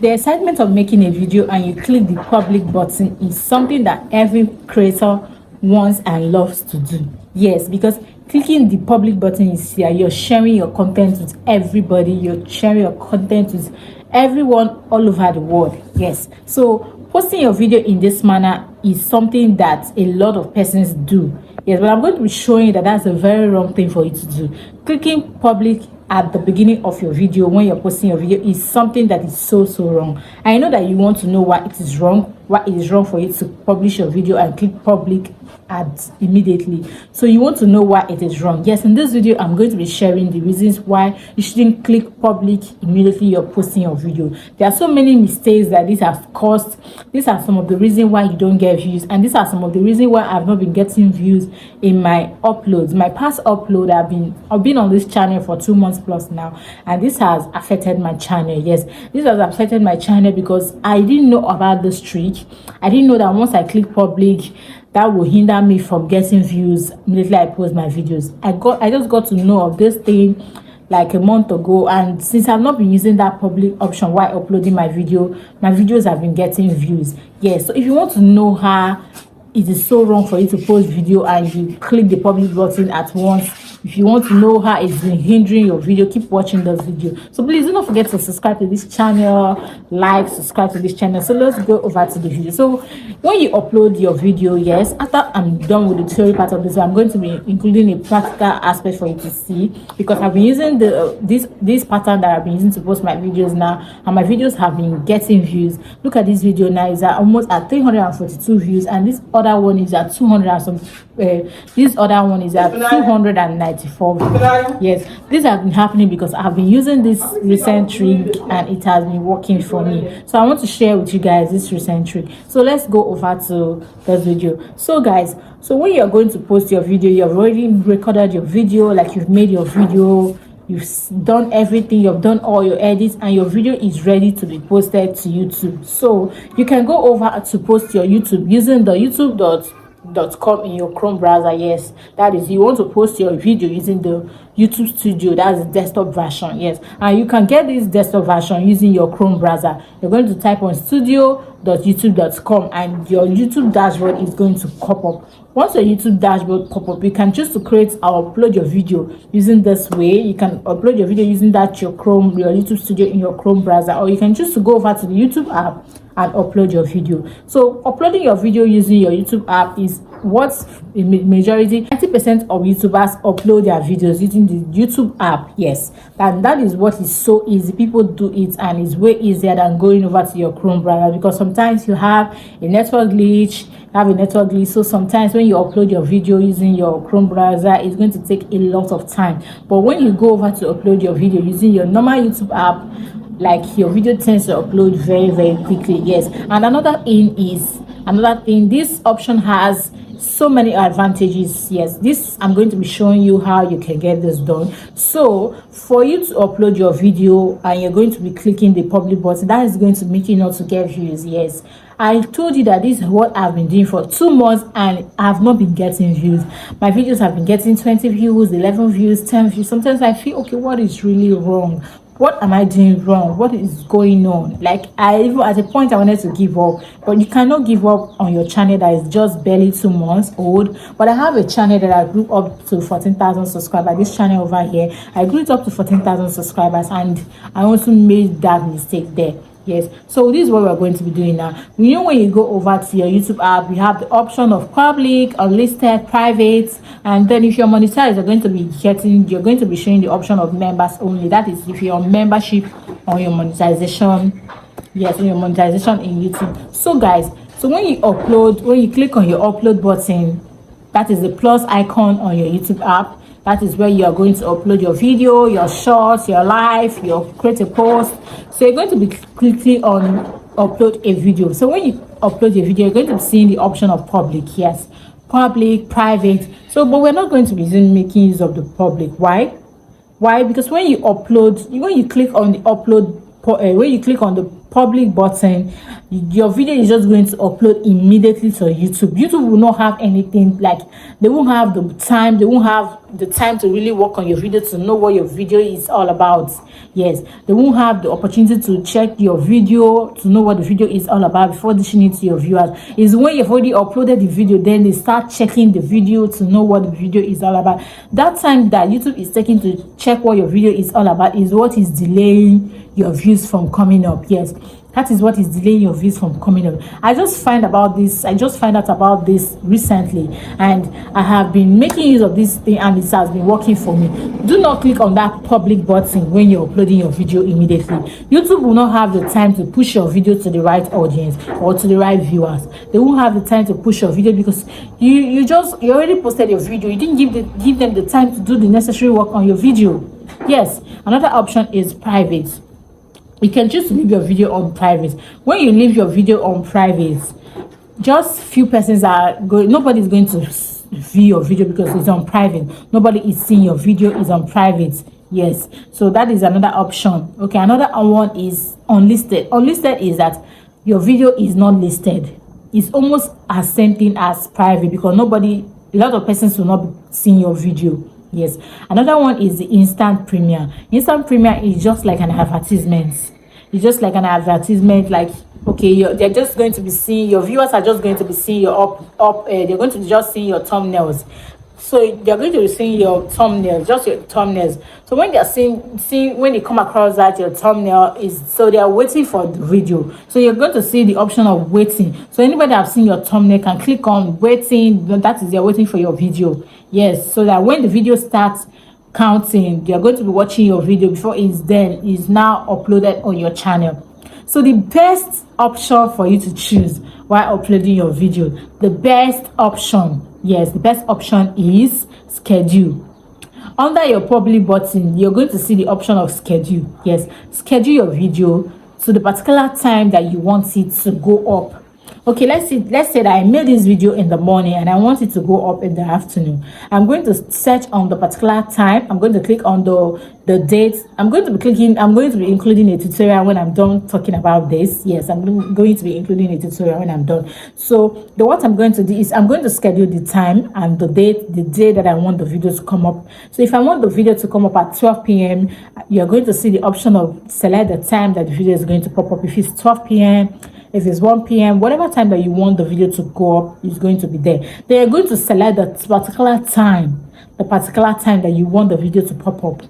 The excitement of making a video and you click the public button is something that every creator wants and loves to do. Yes, because clicking the public button is here. You're sharing your content with everybody. You're sharing your content with everyone all over the world. Yes, so posting your video in this manner is something that a lot of persons do. Yes, but I'm going to be showing you that that's a very wrong thing for you to do. Clicking public at the beginning of your video when you're posting your video is something that is so wrong. I know that you want to know why it is wrong, why it is wrong for you to publish your video and click public ads immediately. So you want to know why it is wrong. Yes, in this video I'm going to be sharing the reasons why you shouldn't click public immediately you're posting your video. There are so many mistakes that these have caused. These are some of the reasons why you don't get views, and these are some of the reasons why I've not been getting views in my uploads. My past upload, I've been on this channel for 2 months plus now, and this has affected my channel. Yes, this has affected my channel because I didn't know about this trick. I didn't know that once I click public, that will hinder me from getting views immediately I post my videos. I just got to know of this thing like a month ago, and since I've not been using that public option while uploading my videos have been getting views. Yes, so if you want to know how it is so wrong for you to post video and you click the public button at once, if you want to know how it's been hindering your video, keep watching this video. So please do not forget to subscribe to this channel, subscribe to this channel. So let's go over to the video. So when you upload your video, yes, after I'm done with the theory part of this, I'm going to be including a practical aspect for you to see, because I've been using this pattern that I've been using to post my videos now, and my videos have been getting views. Look at this video now, it's almost at 342 views, and this other one is at 200 and some. This other one is at 294 views. Yes, this has been happening because I've been using this recent trick and it has been working for me. So I want to share with you guys this recent trick. So let's go over to this video. So guys, so when you're going to post your video, you've already recorded your video, like you've made your video, you've done everything, you've done all your edits, and your video is ready to be posted to YouTube. So you can go over to post your YouTube using the youtube.com in your Chrome browser. Yes, that is, you want to post your video using the YouTube Studio, that's the desktop version. Yes, and you can get this desktop version using your Chrome browser. You're going to type on studio.youtube.com and your YouTube dashboard is going to pop up. Once your YouTube dashboard pop up, you can choose to create or upload your video using this way. You can upload your video using your YouTube Studio in your Chrome browser, or you can choose to go over to the YouTube app and upload your video. So uploading your video using your YouTube app is what the majority, 90% of YouTubers upload their videos using the YouTube app. Yes, and that is what is so easy. People do it and it's way easier than going over to your Chrome browser, because sometimes you have a network glitch. So sometimes when you upload your video using your Chrome browser, it's going to take a lot of time. But when you go over to upload your video using your normal YouTube app, like, your video tends to upload very quickly. Yes, and another thing, this option has so many advantages. Yes, this I'm going to be showing you how you can get this done. So for you to upload your video and you're going to be clicking the public button, that is going to make you not to get views. Yes, I told you that this is what I've been doing for 2 months and I've not been getting views. My videos have been getting 20 views, 11 views, 10 views. Sometimes I feel, okay, what is really wrong? What am I doing wrong? What is going on? Like, I even at a point I wanted to give up, but you cannot give up on your channel that is just barely 2 months old. But I have a channel that I grew up to 14,000 subscribers. This channel over here, I grew it up to 14,000 subscribers, and I also made that mistake there. Yes, so this is what we're going to be doing now. You know, when you go over to your YouTube app, you have the option of public, unlisted, private, and then if you're monetized, you're going to be showing the option of members only. That is if you're on membership on your monetization. Yes, on your monetization in YouTube. So guys, so when you click on your upload button, that is the plus icon on your YouTube app. That is where you are going to upload your video, your shorts, your live, your create a post. So you're going to be clicking on upload a video. So when you upload a video, you're going to be seeing the option of public. Yes, public, private. So but we're not going to be making use of the public. Why? Because when you click on the upload, when you click on the public button, your video is just going to upload immediately to YouTube will not have anything, like they won't have the time, to really work on your video to know what your video is all about. Yes, they won't have the opportunity to check your video to know what the video is all about before dishing it to your viewers. Is when you've already uploaded the video, then they start checking the video to know what the video is all about. That time that YouTube is taking to check what your video is all about is what is delaying your views from coming up. Yes, that is what is delaying your views from coming up. I just find out about this recently, and I have been making use of this thing, and it has been working for me. Do not click on that public button when you're uploading your video immediately. YouTube will not have the time to push your video to the right audience or to the right viewers. They won't have the time to push your video because you already posted your video. You didn't give them the time to do the necessary work on your video. Yes, another option is private. You can choose to leave your video on private. When you leave your video on private, just few persons are going, nobody's going to view your video because it's on private. Nobody is seeing your video, is on private. Yes, so that is another option. Okay, another one is unlisted. Unlisted is that your video is not listed. It's almost as same thing as private because a lot of persons will not be seeing your video. Yes, another one is the instant premiere. Instant premiere is just like an advertisement. It's just like an advertisement, like, okay, they're just going to be seeing, your viewers are just going to be seeing your they're going to be just seeing your thumbnails. So they're going to be seeing your thumbnails, just your thumbnails. So when they're seeing when they come across that your thumbnail is, so they are waiting for the video. So you're going to see the option of waiting. So anybody that have seen your thumbnail can click on waiting. That is, they're waiting for your video. Yes, so that when the video starts counting, they're going to be watching your video before it's now uploaded on your channel. So the best option for you to choose while uploading your video, the best option is schedule. Under your public button, you're going to see the option of schedule. Yes, schedule your video to the particular time that you want it to go up. Okay, let's say that I made this video in the morning and I want it to go up in the afternoon. I'm going to search on the particular time. I'm going to click on the date. I'm going to be including a tutorial when I'm done talking about this. Yes, I'm going to be including a tutorial when I'm done. So what I'm going to do is I'm going to schedule the time and the day that I want the video to come up. So if I want the video to come up at 12 p.m., you're going to see the option of select the time that the video is going to pop up. If it's 12 p.m., if it's 1 p.m., whatever time that you want the video to go up is going to be there. They are going to select the particular time that you want the video to pop up.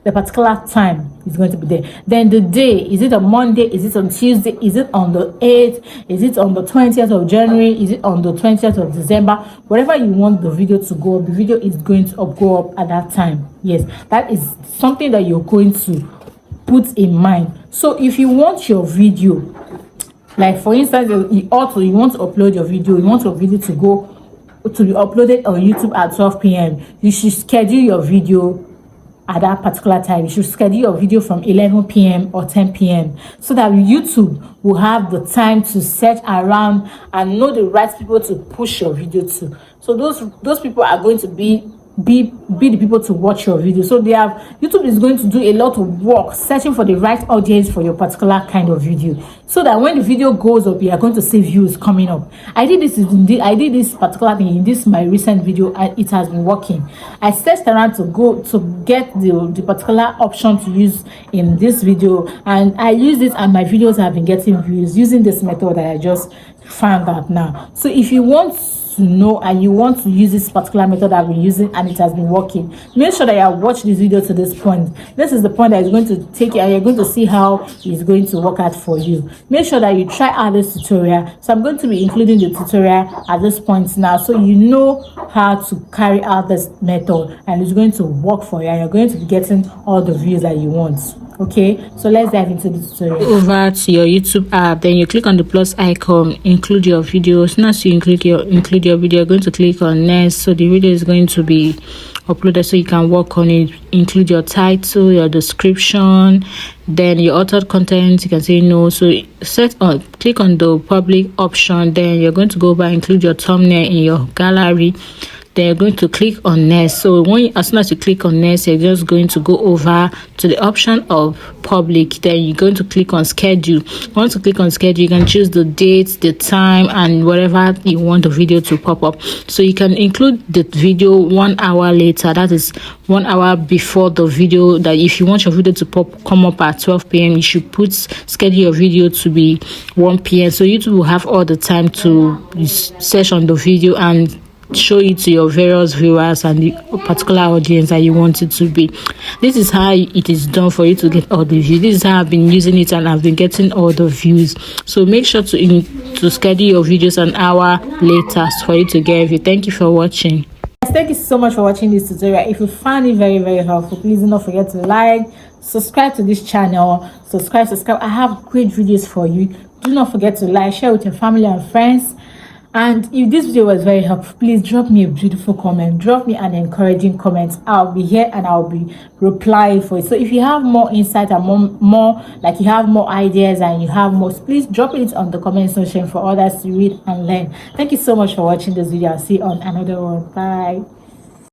The particular time is going to be there. Then the day, is it on Monday? Is it on Tuesday? Is it on the 8th? Is it on the 20th of January? Is it on the 20th of December? Whatever you want the video to go up, the video is going to go up at that time. Yes, that is something that you're going to put in mind. So if you want your video, like for instance, you want to upload your video, you want your video to be uploaded on YouTube at 12 p.m. You should schedule your video at that particular time. You should schedule your video from 11 p.m. or 10 p.m. so that YouTube will have the time to search around and know the right people to push your video to. So those people are going to be the people to watch your video. So YouTube is going to do a lot of work searching for the right audience for your particular kind of video, so that when the video goes up, you are going to see views coming up. I did this particular thing in this my recent video, and it has been working. I searched around to get the particular option to use in this video, and I used it, and my videos have been getting views using this method that I just found out now. So if you want to know and you want to use this particular method I've been using and it has been working, make sure that you have watched this video to this point. This is the point that is going to take you, and you're going to see how it's going to work out for you. Make sure that you try out this tutorial. So I'm going to be including the tutorial at this point now, so you know how to carry out this method, and it's going to work for you, and you're going to be getting all the views that you want. Okay, so let's dive into the tutorial. Over to your YouTube app, then you click on the plus icon, include your video. As soon as you include your video, you're going to click on next. So the video is going to be uploaded, so you can work on it. Include your title, your description, then your authored content. You can say no. So click on the public option, then you're going to go by include your thumbnail in your gallery. then you're going to click on next. So as soon as you click on next, you're just going to go over to the option of public. Then you're going to click on schedule. Once you click on schedule, you can choose the date, the time, and whatever you want the video to pop up. So you can include the video 1 hour later, that is 1 hour before the video. That if you want your video to come up at 12 p.m, you should schedule your video to be 1 p.m. so YouTube will have all the time to search on the video and show it to your various viewers and the particular audience that you want it to be. This is how it is done for you to get all the views. This is how I've been using it and I've been getting all the views. So make sure to schedule your videos an hour later for you to get a view. Thank you for watching. Thank you so much for watching this tutorial. If you found it very, very helpful, please do not forget to like, subscribe to this channel, subscribe. I have great videos for you. Do not forget to like, share with your family and friends. And if this video was very helpful, please drop me a beautiful comment, drop me an encouraging comment. I'll be here and I'll be replying for it. So if you have more insight and more like you have more ideas and you have more, please drop it on the comment section for others to read and learn. Thank you so much for watching this video. I'll see you on another one. Bye.